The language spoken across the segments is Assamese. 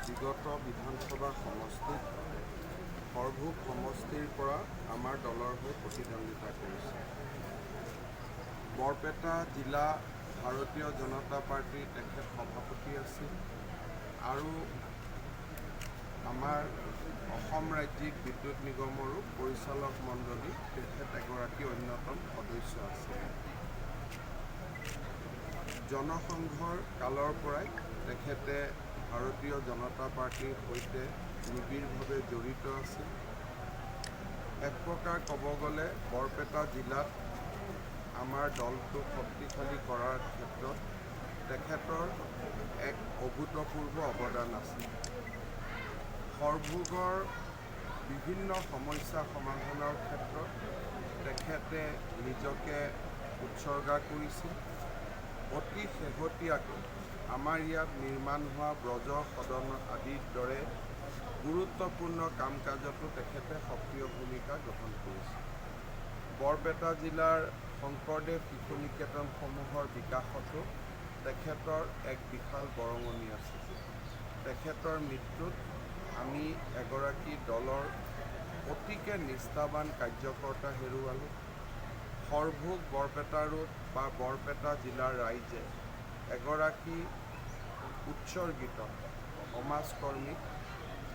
বিগত বিধানসভা সমষ্টিত সৰভোগ সমষ্টিৰ পৰা আমাৰ দলৰ হৈ প্ৰতিদ্বন্দ্বিতা কৰিছে। বৰপেটা জিলা ভাৰতীয় জনতা পাৰ্টীৰ তেখেত সভাপতি আছিল আৰু আমাৰ অসম ৰাজ্যিক বিদ্যুৎ নিগমৰো পৰিচালক মণ্ডলী তেখেত এগৰাকী অন্যতম সদস্য আছিল। জনসংঘৰ কালৰ পৰাই তেখেতে ভাৰতীয় জনতা পাৰ্টীৰ সৈতে নিবিড়ভাৱে জড়িত আছিল। এক প্ৰকাৰ ক'ব গ'লে বৰপেটা জিলাত আমাৰ দলটোক শক্তিশালী কৰাৰ ক্ষেত্ৰত তেখেতৰ এক অভূতপূৰ্ব অৱদান আছিল। সৰভোগৰ বিভিন্ন সমস্যা সমাধানৰ ক্ষেত্ৰত তেখেতে নিজকে উৎসৰ্গা কৰিছিল। অতি শেহতীয়াকৈ আমাৰ ইয়াত নিৰ্মাণ হোৱা ব্ৰজ সদন আদিৰ দৰে গুৰুত্বপূৰ্ণ কাম কাজতো তেখেতে সক্ৰিয় ভূমিকা গ্ৰহণ কৰিছিল। বৰপেটা জিলাৰ শংকৰদেৱ শিশু নিকেতনসমূহৰ বিকাশতো তেখেতৰ এক বিশাল বৰঙণি আছিল। তেখেতৰ মৃত্যুত আমি এগৰাকী দলৰ অতিকে নিষ্ঠাবান কাৰ্যকৰ্তা হেৰুৱালোঁ। সৰভোগ বৰপেটা ৰোড বা বৰপেটা জিলাৰ ৰাইজে এগৰাকী উৎসৰ্গিত সমাজকৰ্মীক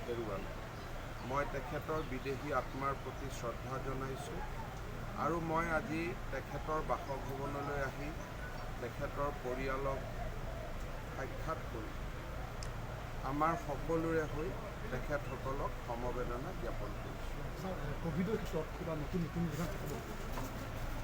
হেৰুৱালোঁ। মই তেখেতৰ বিদেহী আত্মাৰ প্ৰতি শ্ৰদ্ধা জনাইছোঁ আৰু মই আজি তেখেতৰ বাসভৱনলৈ আহি তেখেতৰ পৰিয়ালক সাক্ষাৎ কৰি আমাৰ সকলোৰে হৈ তেখেতসকলক সমবেদনা জ্ঞাপন কৰিছোঁ। ক'ভিডৰ ক্ষেত্ৰত কিবা নতুন বিধান থাকিব?